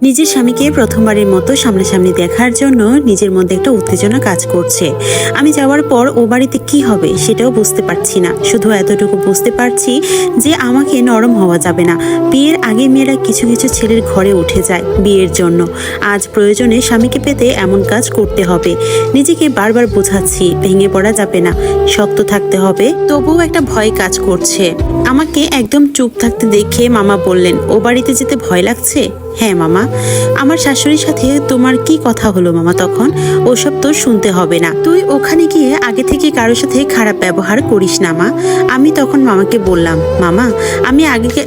নিজের স্বামীকে প্রথমবারের মতো সামনাসামনি দেখার জন্য নিজের মধ্যে একটা উত্তেজনা কাজ করছে। আমি যাওয়ার পর ও বাড়িতে কি হবে সেটাও বুঝতে পারছি না। শুধু এতটুকু বুঝতে পারছি যে আমাকে নরম হওয়া যাবে না। বিয়ের আগে মেয়েরা কিছু কিছু ছেলের ঘরে উঠে যায় বিয়ের জন্য। আজ প্রয়োজনে স্বামীকে পেতে এমন কাজ করতে হবে। নিজেকে বারবার বোঝাচ্ছি ভেঙে পড়া যাবে না, শক্ত থাকতে হবে। তবুও একটা ভয় কাজ করছে। আমাকে একদম চুপ থাকতে দেখে মামা বললেন, ও বাড়িতে যেতে ভয় লাগছে? হ্যাঁ মামা। আমার শাশুড়ির সাথে তোমার কি কথা হলো মামা? তখন ওসব তো শুনতে হবে না। তুই ওখানে গিয়ে আগে থেকে কারোর সাথে খারাপ ব্যবহার করিস না মা। আমি তখন মামাকে বললাম, মামা আমি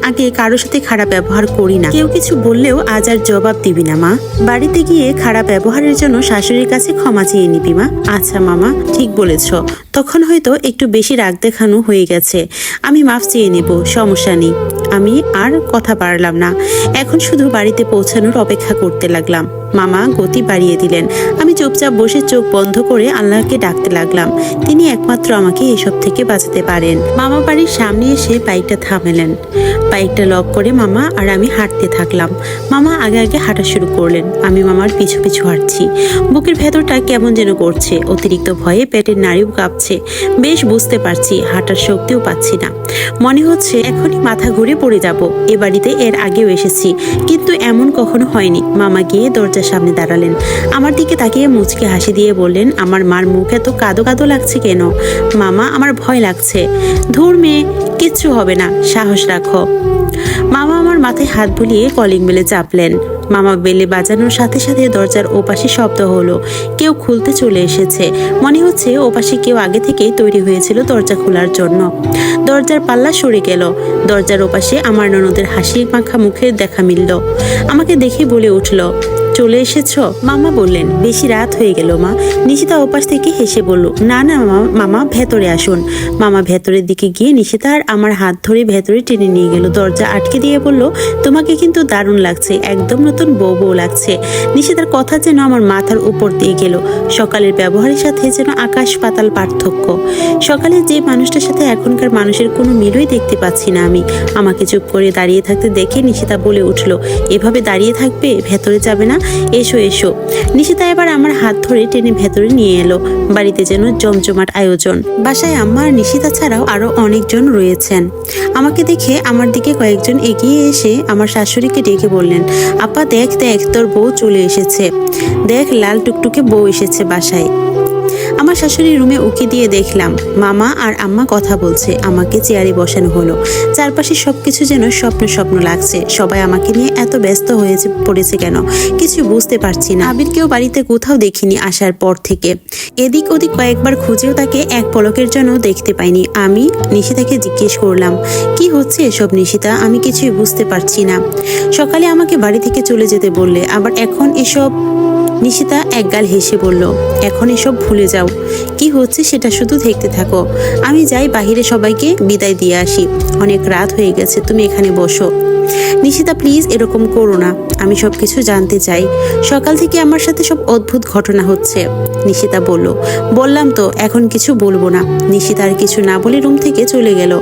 আগে কারোর সাথে খারাপ ব্যবহার করি না। কেউ কিছু বললেও আজ আর জবাব দিবি না মা। বাড়িতে গিয়ে খারাপ ব্যবহারের জন্য শাশুড়ির কাছে ক্ষমা চেয়ে নিবি মা। আচ্ছা মামা, ঠিক বলেছ। তখন হয়তো একটু বেশি রাগ দেখানো হয়ে গেছে। আমি মাফ চেয়ে নেব, সমস্যা নেই। আমি আর কথা বাড়লাম না। এখন শুধু বাড়িতে পৌঁছানোর অপেক্ষা করতে লাগলাম। মামা গতি বাড়িয়ে দিলেন। আমি চুপচাপ বসে চোখ বন্ধ করে আল্লাহকে ডাকতে লাগলাম। তিনি একমাত্র আমাকে এসব থেকে বাঁচাতে পারেন। মামা বাড়ির সামনে এসে বাইকটা থামালেন। বাইকটা লক করে মামা আর আমি হাঁটতে থাকলাম। মামা আগে আগে হাঁটা শুরু করলেন। আমি মামার পিছু পিছু হাঁটছি। বুকের ভেতরটা কেমন যেন করছে। অতিরিক্ত ভয়ে পেটের নাড়িও কাঁপছে। বেশ বুঝতে পারছি, হাঁটার শক্তিও পাচ্ছি না। মনে হচ্ছে এখনই মাথা ঘুরে পড়ে যাব। এ বাড়িতে এর আগেও এসেছি, কিন্তু এমন কখনো হয়নি। মামা গিয়ে দরজার সামনে দাঁড়ালেন। আমার দিকে তাকিয়ে মুচকে হাসি দিয়ে বললেন, আমার মার মুখ এত কাদো কাদো লাগছে কেন? মামা আমার ভয় লাগছে। ধুর মেয়ে, কিচ্ছু হবে না, সাহস রাখো। মামা আমার মাথায় হাত বুলিয়ে কলিং বেলে চাপলেন। মামা বেলে বাজানোর সাথে সাথে দরজার ওপাশে শব্দ হলো। কেউ খুলতে চলে এসেছে। মনে হচ্ছে ওপাশে কেউ আগে থেকেই তৈরি হয়েছিল দরজা খোলার জন্য। দরজার পাল্লা সরে গেল। দরজার ওপাশে আমার ননদের হাসি মাখা মুখের দেখা মিলল। আমাকে দেখে বলে উঠল, চলে এসেছো? মামা বললেন, বেশি রাত হয়ে গেল মা। নিশিতা ওপাশ থেকে হেসে বলল, না না মামা, ভেতরে আসুন। মামা ভেতরের দিকে গিয়ে নিশিতা আর আমার হাত ধরে ভেতরে টেনে নিয়ে গেল। দরজা আটকে দিয়ে বলল, তোমাকে কিন্তু দারুণ লাগছে, একদম নতুন বউ বউ লাগছে। নিশিতার কথা যেন আমার মাথার উপর দিয়ে গেল। সকালের ব্যবহারের সাথে যেন আকাশ পাতাল পার্থক্য। সকালে যে মানুষটার সাথে এখনকার মানুষের কোনো মিলই দেখতে পাচ্ছি না আমি। আমাকে চুপ করে দাঁড়িয়ে থাকতে দেখে নিশিতা বলে উঠল, এভাবে দাঁড়িয়ে থাকবে, ভেতরে যাবে না? এসো এসো। নিশিতা এবার আমার হাত ধরে টেনে ভেতরে নিয়ে এলো। বাড়িতে যেন জমজমাট আয়োজন। বাসায় আম্মা আর নিশিতা ছাড়াও আরো অনেকজন রয়েছেন। আমাকে দেখে আমার দিকে কয়েকজন এগিয়ে এসে আমার শাশুড়িকে ডেকে বললেন, আপা দেখ দেখ, তোর বউ চলে এসেছে। দেখ, লাল টুকটুকে বউ এসেছে বাসায়। আমার শাশুড়ি রুমে উকি দিয়ে দেখলাম মামা আর আম্মা কথা বলছে। আমাকে চেয়ারে বসানো হলো। চারপাশে সবকিছু যেন স্বপ্ন স্বপ্ন লাগছে। সবাই আমাকে নিয়ে এত ব্যস্ত হয়েছে পড়েছে কেন কিছু বুঝতে পারছি না। আবিরকেও বাড়িতে কোথাও দেখিনি আসার পর থেকে। এদিক ওদিক কয়েকবার খুঁজেও তাকে এক পলকের জন্য দেখতে পাইনি। আমি নিশিতাকে জিজ্ঞেস করলাম, কি হচ্ছে এসব নিশিতা? আমি কিছুই বুঝতে পারছি না। সকালে আমাকে বাড়ি থেকে চলে যেতে বললে, আবার এখন এসব? নিশিতা একগাল হেসে বলল, এখন এসব ভুলে যাও। কি হচ্ছে সেটা শুধু দেখতে থাকো। আমি যাই বাহিরে সবাইকে বিদায় দিয়ে আসি। অনেক রাত হয়ে গেছে, তুমি এখানে বসো। নিশিতা প্লিজ এরকম করো না। আমি সবকিছু জানতে চাই। সকাল থেকে আমার সাথে সব অদ্ভুত ঘটনা হচ্ছে। নিশিতা বলল, বললাম তো এখন কিছু বলবো না। নিশিতা আর কিছু না বলে রুম থেকে চলে গেল।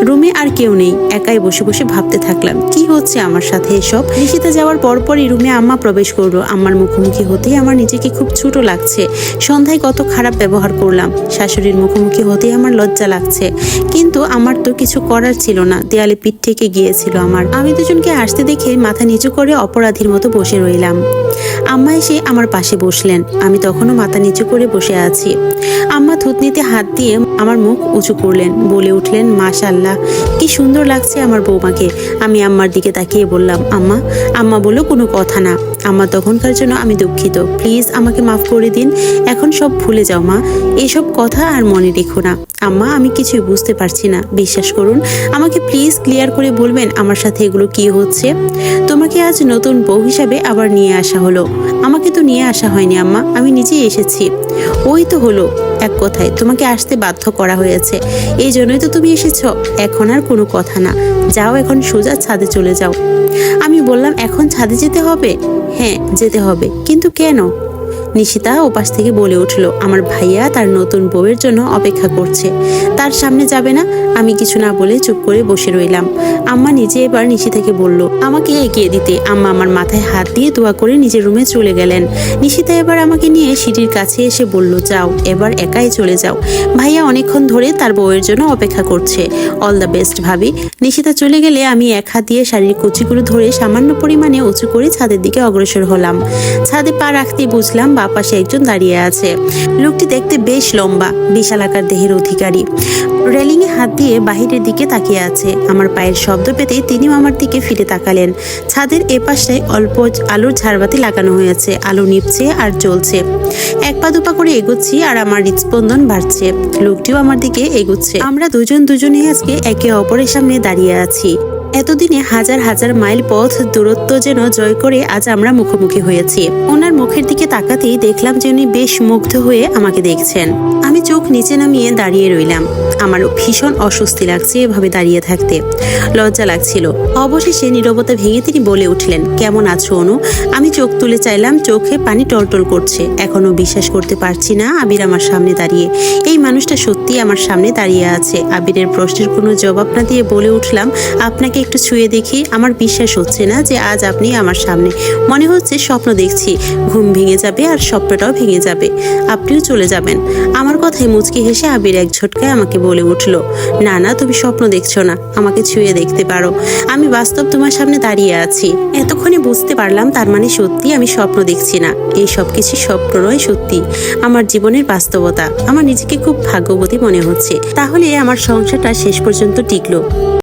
রুমে আর কেউ নেই। একাই বসে বসে ভাবতে থাকলাম, কি হচ্ছে আমার সাথে এসব। নিশিতা যাওয়ার পরপরই রুমে আম্মা প্রবেশ করলো। আমার মুখোমুখি হতেই আমার নিজেকে খুব ছোট লাগছে। সন্ধ্যায় কত খারাপ ব্যবহার করলাম। শাশুড়ির মুখোমুখি হতেই আমার লজ্জা লাগছে। কিন্তু আমার তো কিছু করার ছিল না। দেয়ালে পিঠ থেকে গিয়েছিল আমার। আমি দুজনকে আসতে দেখে মাথা নিচু করে অপরাধীর মতো বসে রইলাম। আম্মা এসে আমার পাশে বসলেন। আমি তখনও মাথা নিচু করে বসে আছি। আম্মা থুতনিতে হাত দিয়ে আমার মুখ উঁচু করলেন। বলে উঠলেন, মাশাআল্লাহ, কি সুন্দর লাগছে আমার বৌমাকে। আমি আম্মার দিকে তাকিয়ে বললাম, আম্মা। আম্মা বলল, কোনো কথা না। আম্মা তখনকার জন্য আমি দুঃখিত। প্লিজ আমাকে মাফ করে দিন। এখন সব ভুলে যাও মা। এসব কথা আর মনে রেখো না। আম্মা আমি কিছুই বুঝতে পারছি না, বিশ্বাস করুন। আমাকে প্লিজ ক্লিয়ার করে বলবেন আমার সাথে এগুলো কি হচ্ছে। তোমাকে আজ নতুন বউ হিসাবে আবার নিয়ে আসা হলো। আমাকে তো নিয়ে আসা হয়নি আম্মা, আমি নিজেই এসেছি। ওই তো হলো, এক কথায় তোমাকে আসতে বাধ্য করা হয়েছে। এই জন্যই তো তুমি এসেছো। এখন আর কোনো কথা না, যাও এখন সোজা ছাদে চলে যাও। আমি বললাম, এখন ছাদে যেতে হবে? হ্যাঁ যেতে হবে, কিন্তু কেন? নিশিতা ওপাশ থেকে বলে উঠলো, আমার ভাইয়া তার নতুন বউয়ের জন্য অপেক্ষা করছে, তার সামনে যাবে না। আমি কিছু না বলে চুপ করে বসে রইলাম। আম্মা নিজে এবার নিশিতাকে বলল আমাকে এগিয়ে দিতে। আম্মা আমার মাথায় হাত দিয়ে দোয়া করে নিজের রুমে চলে গেলেন। নিশিতা এবার আমাকে নিয়ে সিঁড়ির কাছে এসে বলল, যাও এবার একাই চলে যাও, ভাইয়া অনেকক্ষণ ধরে তার বউয়ের জন্য অপেক্ষা করছে। অল দ্য বেস্ট ভাবি। নিশিতা চলে গেলে আমি এক হাত দিয়ে শাড়ির কুচিগুলো ধরে সামান্য পরিমাণে উঁচু করে ছাদের দিকে অগ্রসর হলাম। ছাদে পা রাখতেই বুঝলাম বা পাশে একজন দাঁড়িয়ে আছে। লোকটি দেখতে বেশ লম্বা, বিশাল আকার দেহের অধিকারী। রেলিংয়ে হাত দিয়ে বাহিরের দিকে তাকিয়ে আছে। আমার পায়ের শব্দ পেতে তিনিও আমার দিকে ফিরে তাকালেন। ছাদের এপাশটায় অল্প আলোর ঝাড়বাতি লাগানো হয়েছে, আলো নিভছে আর জ্বলছে। এক পা দুপা করে এগোচ্ছি আর আমার হৃদস্পন্দন বাড়ছে। লোকটিও আমার দিকে এগোচ্ছে। আমরা দুজনে আজকে একে অপরের সামনে দাঁড়িয়ে আছি। এতদিনে হাজার হাজার মাইল পথ দূরত্ব যেন জয় করে আজ আমরা মুখোমুখি হয়েছি। ওনার মুখের দিকে তাকাতেই দেখলাম যে উনি বেশ মুগ্ধ হয়ে আমাকে দেখছেন। আমি চোখ নিচে নামিয়ে দাঁড়িয়ে রইলাম। আমার ভীষণ অস্বস্তি লাগছে এভাবে দাঁড়িয়ে থাকতে, লজ্জা লাগছিল। অবশেষে নীরবতা ভেঙে তিনি বলে উঠলেন, কেমন আছো অনু? আমি চোখ তুলে চাইলাম, চোখে পানি টলটল করছে। এখনো বিশ্বাস করতে পারছি না আবির আমার সামনে দাঁড়িয়ে। এই মানুষটা সত্যি আমার সামনে দাঁড়িয়ে আছে। আবিরের প্রশ্নের কোনো জবাব না দিয়ে বলে উঠলাম, আপনাকে একটু ছুঁয়ে দেখি। আমার বিশ্বাস হচ্ছে না যে আজ আপনি আমার সামনে। মনে হচ্ছে স্বপ্ন দেখছি। ঘুম ভেঙে যাবে আর স্বপ্নটাও ভেঙে যাবে, আপনিও চলে যাবেন। আমার কথায় মুচকি হেসে আবির এক ঝটকায় আমাকে বলে উঠলো, না না, তুমি স্বপ্ন দেখছো না, আমাকে ছুঁয়ে দেখতে পারো। আমি বাস্তব তোমার সামনে দাঁড়িয়ে আছি। এতক্ষণে বুঝতে পারলাম তার মানে সত্যি আমি স্বপ্ন দেখছি না। এই সব কিছু স্বপ্ন নয়, সত্যি আমার জীবনের বাস্তবতা। আমার নিজেকে খুব ভাগ্যবতী মনে হচ্ছে। তাহলে আমার সংসারটা শেষ পর্যন্ত টিকলো।